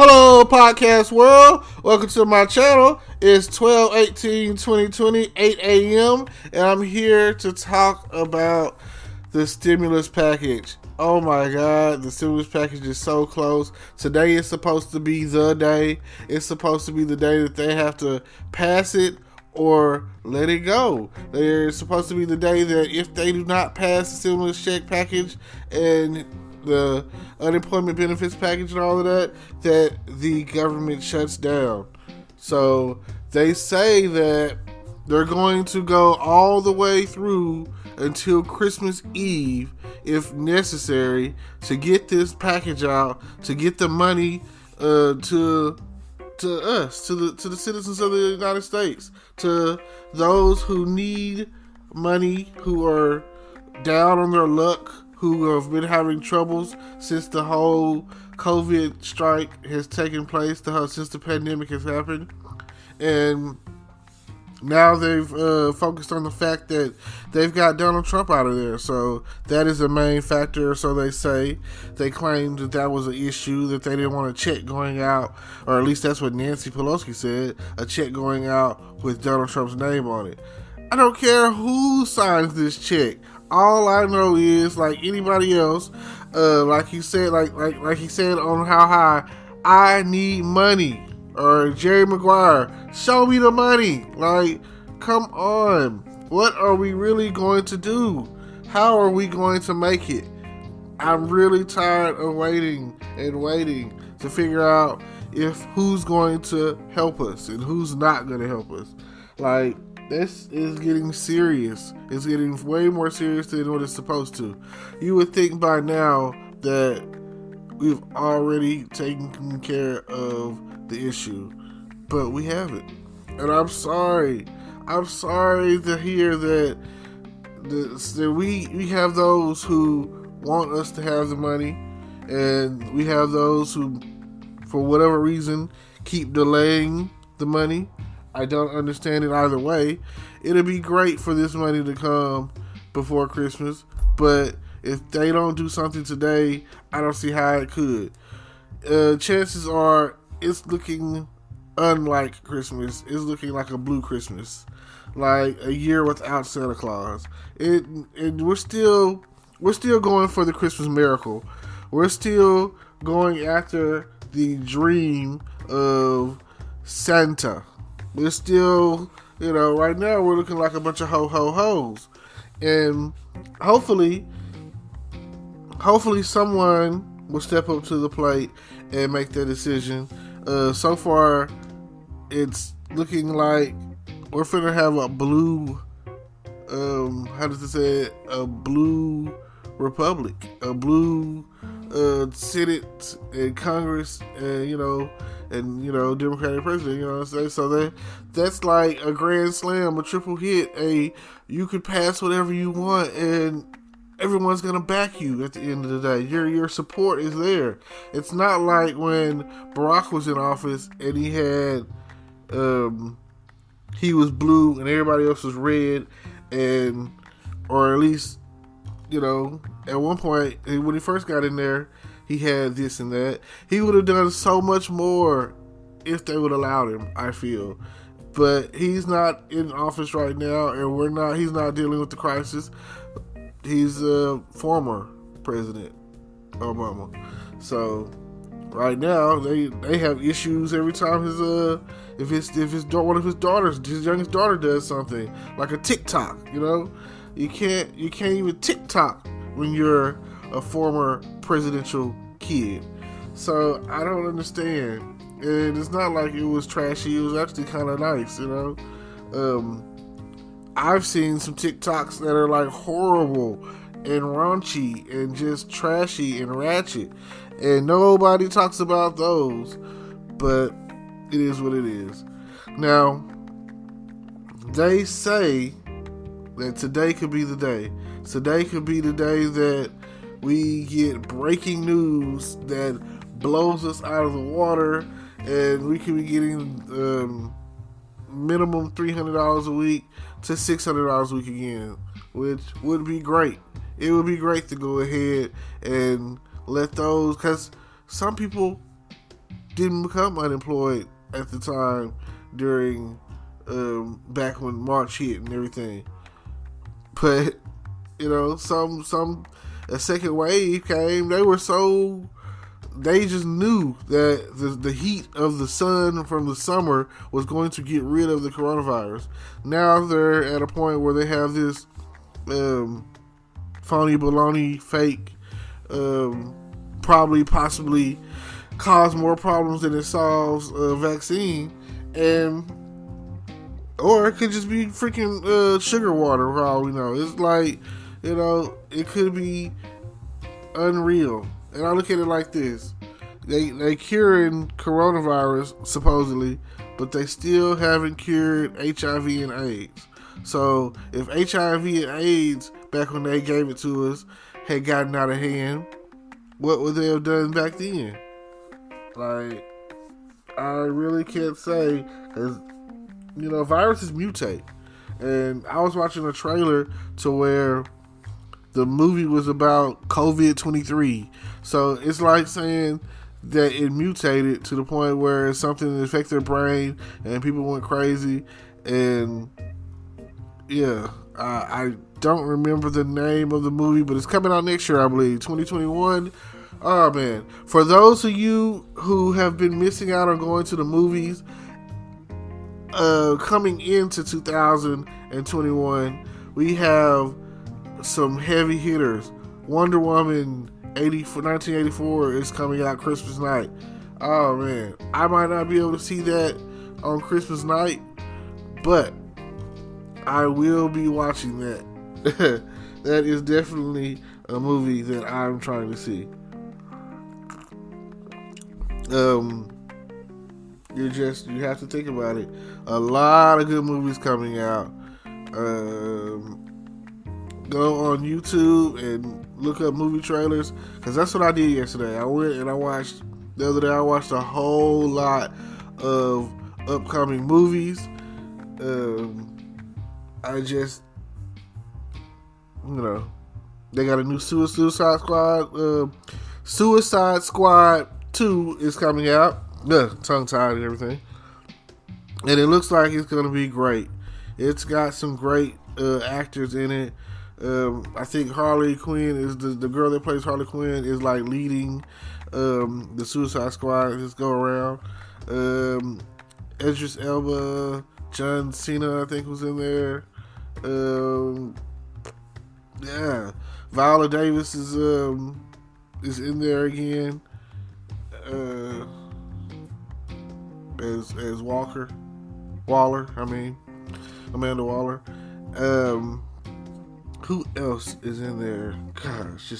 Hello, podcast world. Welcome to my channel. It's 12/18/2020, 8 a.m., and I'm here to talk about the stimulus package. Oh my God, the stimulus package is so close. Today is supposed to be the day. It's supposed to be the day that they have to pass it or let it go. It's supposed to be the day that if they do not pass the stimulus check package and the unemployment benefits package and all of that, that the government shuts down. So they say that they're going to go all the way through until Christmas Eve, if necessary, to get this package out, to get the money to us, to the citizens of the United States, to those who need money, who are down on their luck, who have been having troubles since the whole COVID strike has taken place, since the pandemic has happened. And now they've focused on the fact that they've got Donald Trump out of there. So that is a main factor, so they say. They claimed that was an issue, that they didn't want a check going out, or at least that's what Nancy Pelosi said, a check going out with Donald Trump's name on it. I don't care who signs this check. All I know is, like anybody else, like he said, like he said on How High, I need money. Or Jerry Maguire, show me the money. Like, come on. What are we really going to do? How are we going to make it? I'm really tired of waiting and waiting to figure out who's going to help us and who's not going to help us. Like, this is getting serious. It's getting way more serious than what it's supposed to. You would think by now that we've already taken care of the issue, but we haven't. And I'm sorry. I'm sorry to hear that we have those who want us to have the money, and we have those who, for whatever reason, keep delaying the money. I don't understand it either way. It'll be great for this money to come before Christmas, but if they don't do something today, I don't see how it could. Chances are it's looking unlike Christmas. It's looking like a blue Christmas, like a year without Santa Claus. And we're still going for the Christmas miracle. We're still going after the dream of Santa. We're still, right now we're looking like a bunch of ho-ho-hos. And hopefully someone will step up to the plate and make that decision. So far, it's looking like we're finna have a blue, a blue republic, a blue Senate and Congress, and Democratic president. You know what I'm saying? So that's like a grand slam, a triple hit. You could pass whatever you want, and everyone's gonna back you at the end of the day. Your support is there. It's not like when Barack was in office and he had he was blue and everybody else was red, or at least at one point when he first got in there, he had this and that. He would have done so much more if they would allow him, I feel. But he's not in office right now, and he's not dealing with the crisis. He's a former president, Obama. So right now they have issues every time one of his daughters, his youngest daughter, does something like a TikTok. You can't even TikTok when you're a former presidential kid. So I don't understand. And it's not like it was trashy. It was actually kind of nice. I've seen some TikToks that are like horrible and raunchy and just trashy and ratchet, and nobody talks about those, but it is what it is. Now, they say that today could be the day. Today could be the day that we get breaking news that blows us out of the water, and we could be getting minimum $300 a week to $600 a week again, which would be great. It would be great to go ahead and let those, because some people didn't become unemployed at the time during back when March hit and everything. But a second wave came. They just knew that the heat of the sun from the summer was going to get rid of the coronavirus. Now they're at a point where they have this phony baloney fake, possibly cause more problems than it solves vaccine, or it could just be freaking sugar water for all we know. It's like, it could be unreal. And I look at it like this. They curing coronavirus, supposedly, but they still haven't cured HIV and AIDS. So if HIV and AIDS, back when they gave it to us, had gotten out of hand, what would they have done back then? Like, I really can't say, because, viruses mutate. And I was watching a trailer to where the movie was about COVID-23. So it's like saying that it mutated to the point where it's something that affected their brain and people went crazy. And yeah, I don't remember the name of the movie, but it's coming out next year, I believe, 2021. Oh man, for those of you who have been missing out on going to the movies, coming into 2021, we have some heavy hitters. Wonder Woman 1984 is coming out Christmas night. Oh man, I might not be able to see that on Christmas night, but I will be watching that. That is definitely a movie that I'm trying to see. You have to think about it. A lot of good movies coming out. Go on YouTube and look up movie trailers, because that's what I did yesterday. I went and I watched a whole lot of upcoming movies. I just, they got a new Suicide Squad. Suicide Squad 2 is coming out. Tongue tied and everything. And it looks like it's going to be great. It's got some great actors in it. I think Harley Quinn is the girl that plays Harley Quinn is like leading the Suicide Squad this go around. Idris Elba, John Cena, I think, was in there. Yeah, Viola Davis is in there again as Waller. I mean, Amanda Waller. Who else is in there? Gosh,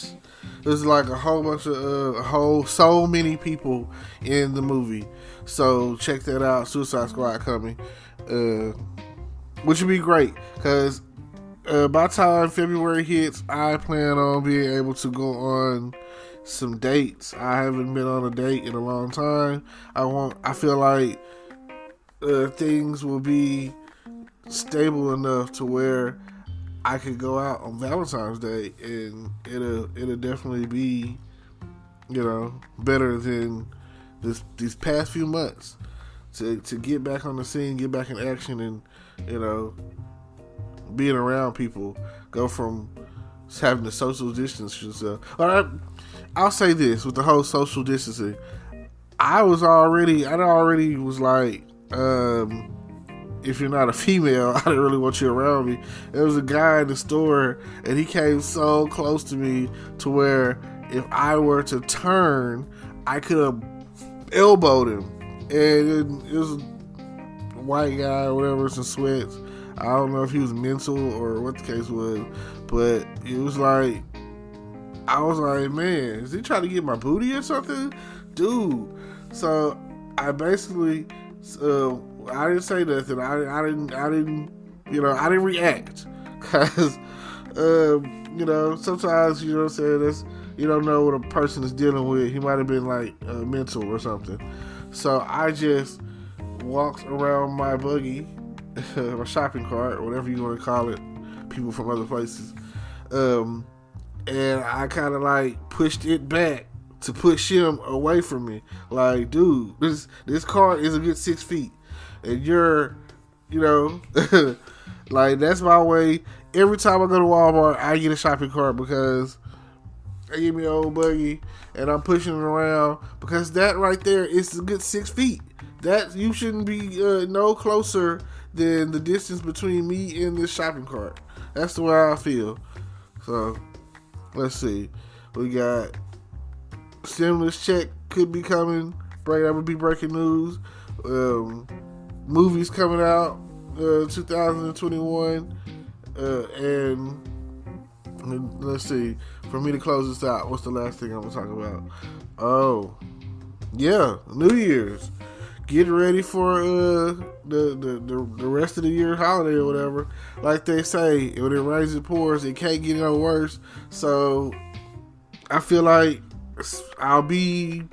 there's like a whole bunch of so many people in the movie. So check that out. Suicide Squad coming, which would be great, because by the time February hits, I plan on being able to go on some dates. I haven't been on a date in a long time. I feel like things will be stable enough to where I could go out on Valentine's Day, and it'll definitely be, better than these past few months to get back on the scene, get back in action, and being around people. Go from having to social distance yourself. All right, I'll say this with the whole social distancing. I already was like, if you're not a female, I didn't really want you around me. There was a guy in the store, and he came so close to me to where if I were to turn, I could have elbowed him. And it was a white guy or whatever, some sweats. I don't know if he was mental or what the case was, but it was like, I was like, man, is he trying to get my booty or something? Dude. So I basically, I didn't say nothing. I didn't react, cause sometimes what I'm saying, you don't know what a person is dealing with. He might have been like mental or something. So I just walked around my buggy, my shopping cart, whatever you want to call it, people from other places, and I kind of like pushed it back to push him away from me. Like, dude, this cart is a good 6 feet, and you're, you know, like, that's my way. Every time I go to Walmart, I get a shopping cart because I give me an old buggy and I'm pushing it around, because that right there is a good 6 feet. That you shouldn't be no closer than the distance between me and this shopping cart. That's the way I feel. So let's see. We got stimulus check could be coming. That would be breaking news. Movies coming out 2021. And let's see. For me to close this out, what's the last thing I'm gonna talk about? Oh, yeah, New Year's. Get ready for the rest of the year holiday or whatever. Like they say, when it rains it pours. It can't get no worse. So I feel like I'll be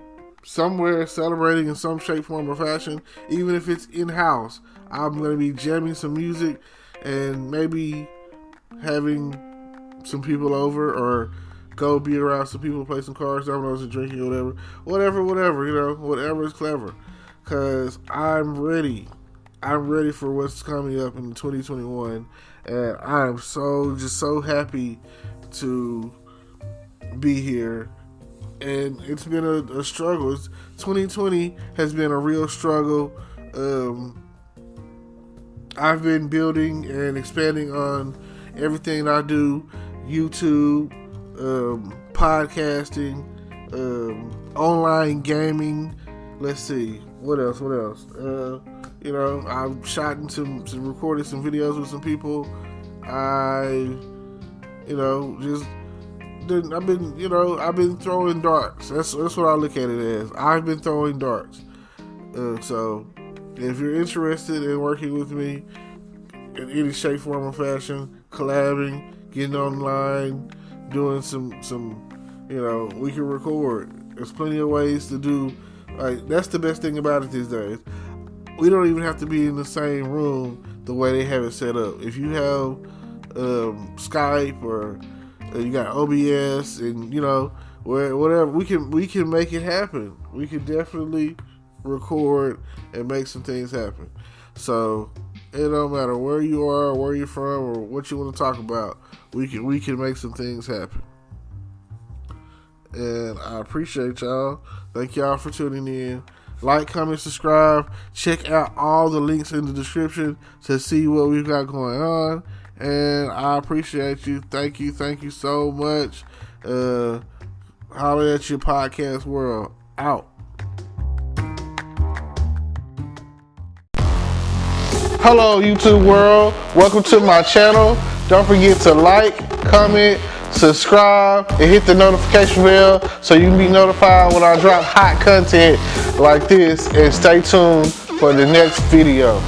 somewhere celebrating in some shape, form, or fashion. Even if it's in-house, I'm gonna be jamming some music and maybe having some people over, or go be around some people, play some cards, dominoes, and drinking, or whatever, you know, whatever is clever. Because I'm ready for what's coming up in 2021, and I'm so happy to be here. And it's been a struggle. 2020 has been a real struggle. I've been building and expanding on everything I do: YouTube, podcasting, online gaming. Let's see, what else? You know, I've shot some recorded some videos with some people. I've been throwing darts. That's what I look at it as. I've been throwing darts. So if you're interested in working with me in any shape, form, or fashion, collabing, getting online, doing some, you know, we can record. There's plenty of ways to do. Like, that's the best thing about it these days. We don't even have to be in the same room the way they have it set up. If you have Skype, or you got OBS, and you know, whatever, we can make it happen. We can definitely record and make some things happen. So it don't matter where you are, where you're from, or what you want to talk about. We can make some things happen. And I appreciate y'all. Thank y'all for tuning in. Like, comment, subscribe. Check out all the links in the description to see what we've got going on. And I appreciate you. Thank you so much. Holler at your podcast world. Out. Hello, YouTube world. Welcome to my channel. Don't forget to like, comment, subscribe, and hit the notification bell so you can be notified when I drop hot content like this. And stay tuned for the next video.